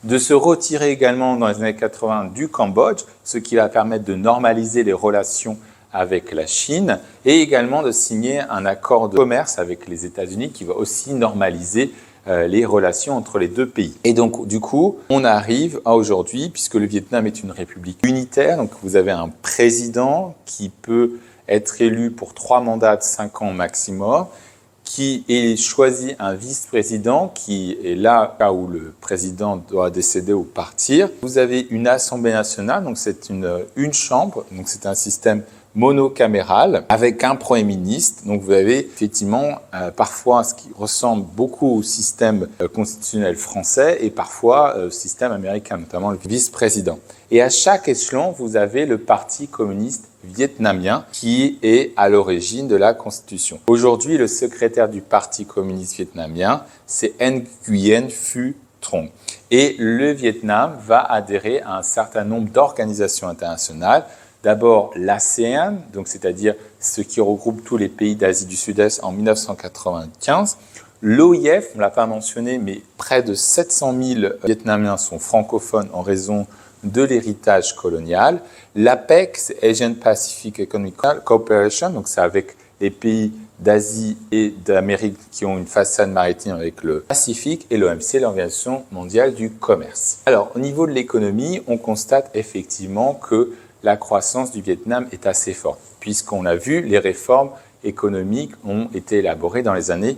de se retirer également dans les années 80 du Cambodge, ce qui va permettre de normaliser les relations avec la Chine, et également de signer un accord de commerce avec les États-Unis qui va aussi normaliser les relations entre les deux pays. Et donc, du coup, on arrive à aujourd'hui, puisque le Vietnam est une république unitaire, donc vous avez un président qui peut être élu pour 3 mandats de 5 ans maximum, qui est choisi un vice-président qui est là cas où le président doit décéder ou partir. Vous avez une Assemblée nationale, donc c'est une chambre, donc c'est un système monocaméral avec un Premier ministre. Donc vous avez effectivement parfois ce qui ressemble beaucoup au système constitutionnel français et parfois au système américain, notamment le vice-président. Et à chaque échelon, vous avez le Parti communiste vietnamien qui est à l'origine de la Constitution. Aujourd'hui, le secrétaire du Parti communiste vietnamien, c'est Nguyen Phu Trong. Et le Vietnam va adhérer à un certain nombre d'organisations internationales. D'abord l'ASEAN, donc c'est-à-dire ce qui regroupe tous les pays d'Asie du Sud-Est en 1995. L'OIF, on ne l'a pas mentionné, mais près de 700 000 Vietnamiens sont francophones en raison de l'héritage colonial. L'APEC, c'est Asian Pacific Economic Cooperation, donc c'est avec les pays d'Asie et d'Amérique qui ont une façade maritime avec le Pacifique, et l'OMC, l'Organisation mondiale du commerce. Alors, au niveau de l'économie, on constate effectivement que la croissance du Vietnam est assez forte, puisqu'on a vu les réformes économiques ont été élaborées dans les années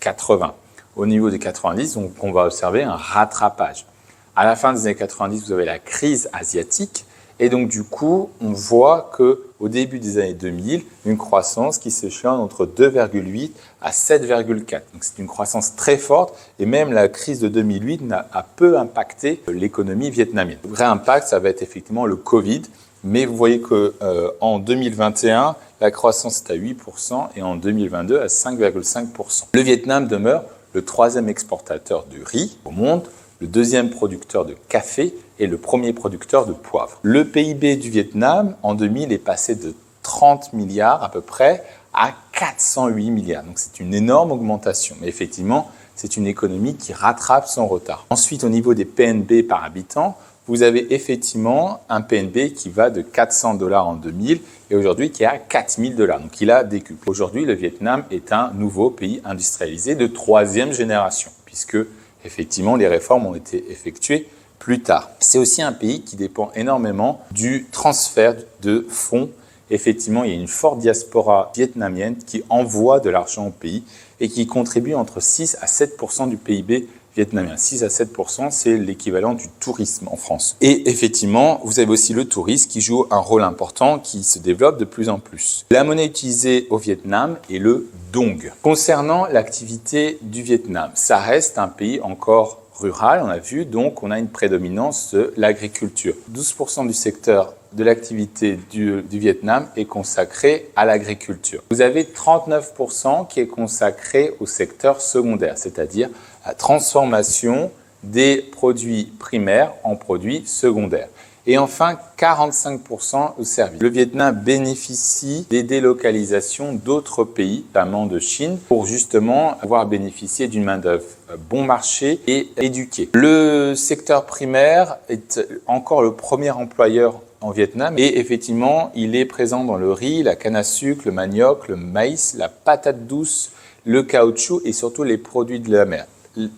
80. Au niveau des 90, donc, on va observer un rattrapage. À la fin des années 90, vous avez la crise asiatique, et donc du coup, on voit qu'au début des années 2000, une croissance qui s'échelonne entre 2,8 à 7,4. Donc c'est une croissance très forte, et même la crise de 2008 a peu impacté l'économie vietnamienne. Le vrai impact, ça va être effectivement le Covid, mais vous voyez qu'en 2021, la croissance est à 8% et en 2022 à 5,5%. Le Vietnam demeure le troisième exportateur de riz au monde, le deuxième producteur de café et le premier producteur de poivre. Le PIB du Vietnam, en 2000, est passé de 30 milliards à peu près à 408 milliards. Donc c'est une énorme augmentation. Mais effectivement, c'est une économie qui rattrape son retard. Ensuite, au niveau des PNB par habitant, vous avez effectivement un PNB qui va de 400 $ en 2000 et aujourd'hui qui est à 4000 $. Donc il a décuplé. Aujourd'hui, le Vietnam est un nouveau pays industrialisé de troisième génération, puisque effectivement les réformes ont été effectuées plus tard. C'est aussi un pays qui dépend énormément du transfert de fonds. Effectivement, il y a une forte diaspora vietnamienne qui envoie de l'argent au pays et qui contribue entre 6 à 7% du PIB vietnamien. 6 à 7%, c'est l'équivalent du tourisme en France. Et effectivement, vous avez aussi le tourisme qui joue un rôle important, qui se développe de plus en plus. La monnaie utilisée au Vietnam est le dong. Concernant l'activité du Vietnam, ça reste un pays encore rural, on a vu, donc on a une prédominance de l'agriculture. 12% du secteur de l'activité du Vietnam est consacré à l'agriculture. Vous avez 39% qui est consacré au secteur secondaire, c'est-à-dire la transformation des produits primaires en produits secondaires. Et enfin, 45% au service. Le Vietnam bénéficie des délocalisations d'autres pays, notamment de Chine, pour justement avoir bénéficié d'une main-d'œuvre bon marché et éduquée. Le secteur primaire est encore le premier employeur en Vietnam et effectivement, il est présent dans le riz, la canne à sucre, le manioc, le maïs, la patate douce, le caoutchouc et surtout les produits de la mer.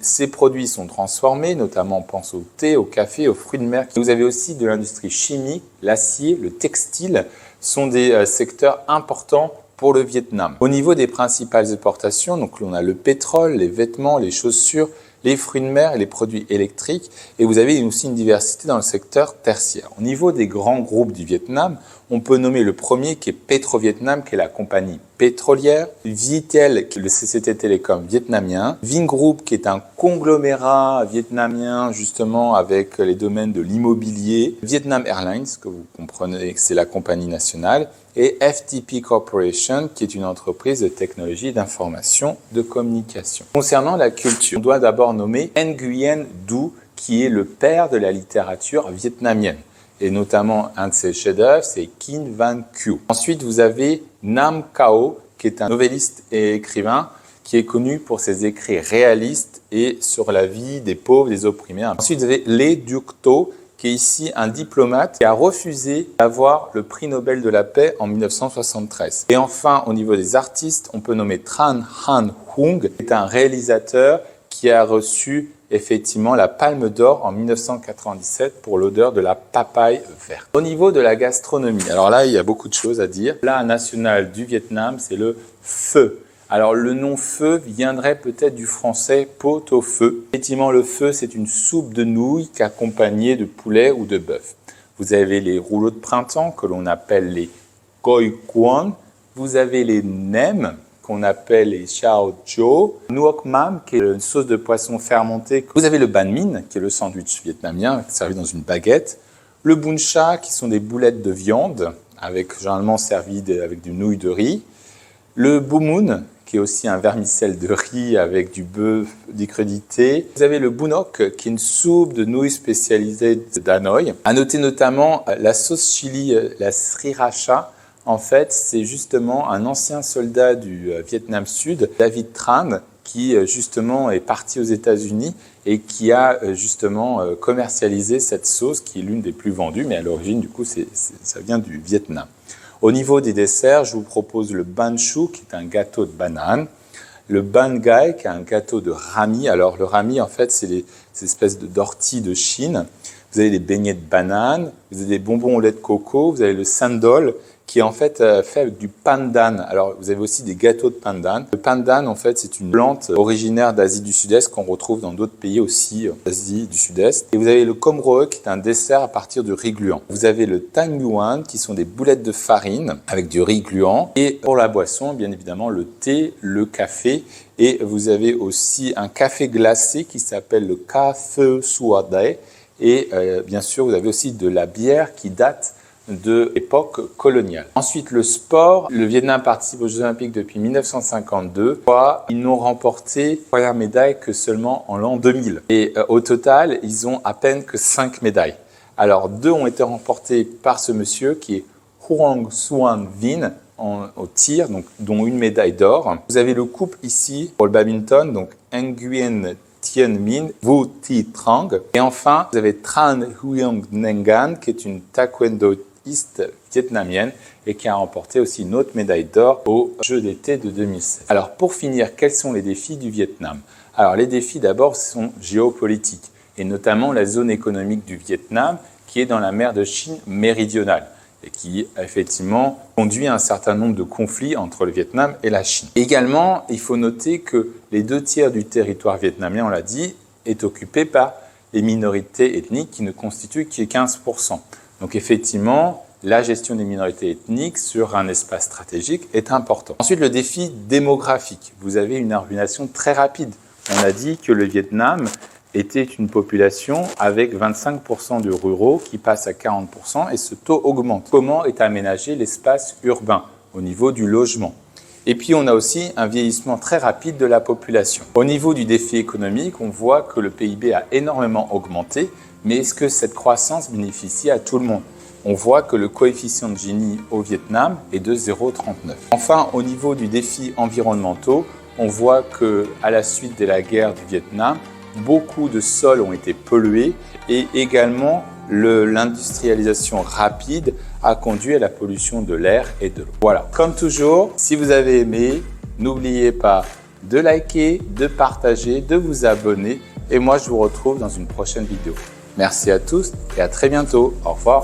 Ces produits sont transformés, notamment on pense au thé, au café, aux fruits de mer. Vous avez aussi de l'industrie chimique, l'acier, le textile sont des secteurs importants pour le Vietnam. Au niveau des principales exportations, donc on a le pétrole, les vêtements, les chaussures, les fruits de mer et les produits électriques. Et vous avez aussi une diversité dans le secteur tertiaire. Au niveau des grands groupes du Vietnam, on peut nommer le premier qui est Petro-Vietnam, qui est la compagnie pétrolière, Vitel, qui est le CCT Télécom vietnamien, Vingroup, qui est un conglomérat vietnamien justement avec les domaines de l'immobilier, Vietnam Airlines, que vous comprenez que c'est la compagnie nationale, et FTP Corporation, qui est une entreprise de technologie d'information de communication. Concernant la culture, on doit d'abord nommer Nguyen Du, qui est le père de la littérature vietnamienne. Et notamment, un de ses chefs-d'œuvre, c'est Kinh Van Q. Ensuite, vous avez Nam Cao, qui est un novelliste et écrivain, qui est connu pour ses écrits réalistes et sur la vie des pauvres, des opprimés. Ensuite, vous avez Lê Duc Tho, qui est ici un diplomate qui a refusé d'avoir le prix Nobel de la paix en 1973. Et enfin, au niveau des artistes, on peut nommer Tran Han Hung, qui est un réalisateur qui a reçu effectivement la Palme d'Or en 1997 pour l'odeur de la papaye verte. Au niveau de la gastronomie, alors là, il y a beaucoup de choses à dire. Le plat national du Vietnam, c'est le pho. Alors le nom pho viendrait peut-être du français pot-au-feu. Effectivement, le pho, c'est une soupe de nouilles accompagnée de poulet ou de bœuf. Vous avez les rouleaux de printemps que l'on appelle les goi kwon. Vous avez les nems qu'on appelle les chao chow. Nuoc mam, qui est une sauce de poisson fermentée. Vous avez le banh mi, qui est le sandwich vietnamien servi dans une baguette. Le bun cha, qui sont des boulettes de viande, généralement servies avec du nouilles de riz. Le bumun, qui est aussi un vermicelle de riz avec du bœuf décrédité. Vous avez le bunok, qui est une soupe de nouilles spécialisée d'Hanoï. À noter notamment la sauce chili, la sriracha. En fait, c'est justement un ancien soldat du Vietnam Sud, David Tran, qui justement est parti aux États-Unis et qui a justement commercialisé cette sauce qui est l'une des plus vendues, mais à l'origine, du coup, ça vient du Vietnam. Au niveau des desserts, je vous propose le ban chu, qui est un gâteau de banane, le ban gai, qui est un gâteau de rami. Alors, le rami, en fait, c'est ces espèces d'orties de Chine. Vous avez les beignets de banane, vous avez des bonbons au lait de coco, vous avez le sandol, qui est en fait fait avec du pandan. Alors, vous avez aussi des gâteaux de pandan. Le pandan, en fait, c'est une plante originaire d'Asie du Sud-Est qu'on retrouve dans d'autres pays aussi d'Asie du Sud-Est. Et vous avez le com roe, qui est un dessert à partir de riz gluant. Vous avez le tang yuan, qui sont des boulettes de farine avec du riz gluant. Et pour la boisson, bien évidemment, le thé, le café. Et vous avez aussi un café glacé qui s'appelle le ca pho suade. Et bien sûr, vous avez aussi de la bière qui date de l'époque coloniale. Ensuite, le sport. Le Vietnam participe aux Jeux Olympiques depuis 1952. Ils n'ont remporté la première médaille que seulement en l'an 2000. Et au total, ils ont à peine que 5 médailles. Alors, 2 ont été remportées par ce monsieur qui est Hoang Xuan Vinh au tir, donc, dont une médaille d'or. Vous avez le couple ici pour le badminton, donc Nguyen Thien Minh, Vu Thi Trang. Et enfin, vous avez Tran Huong Ngan, qui est une taekwondoïste vietnamienne et qui a remporté aussi une autre médaille d'or aux Jeux d'été de 2016. Alors, pour finir, quels sont les défis du Vietnam? Alors, les défis d'abord sont géopolitiques et notamment la zone économique du Vietnam qui est dans la mer de Chine méridionale et qui, effectivement, conduit à un certain nombre de conflits entre le Vietnam et la Chine. Également, il faut noter que les 2/3 du territoire vietnamien, on l'a dit, est occupé par les minorités ethniques qui ne constituent que 15%. Donc, effectivement, la gestion des minorités ethniques sur un espace stratégique est importante. Ensuite, le défi démographique. Vous avez une urbanisation très rapide. On a dit que le Vietnam était une population avec 25% de ruraux qui passe à 40% et ce taux augmente. Comment est aménagé l'espace urbain au niveau du logement? Et puis on a aussi un vieillissement très rapide de la population. Au niveau du défi économique, on voit que le PIB a énormément augmenté, mais est-ce que cette croissance bénéficie à tout le monde? On voit que le coefficient de Gini au Vietnam est de 0,39. Enfin, au niveau du défi environnemental, on voit qu'à la suite de la guerre du Vietnam, beaucoup de sols ont été pollués et également l'industrialisation rapide a conduit à la pollution de l'air et de l'eau. Voilà, comme toujours, si vous avez aimé, n'oubliez pas de liker, de partager, de vous abonner et moi je vous retrouve dans une prochaine vidéo. Merci à tous et à très bientôt. Au revoir.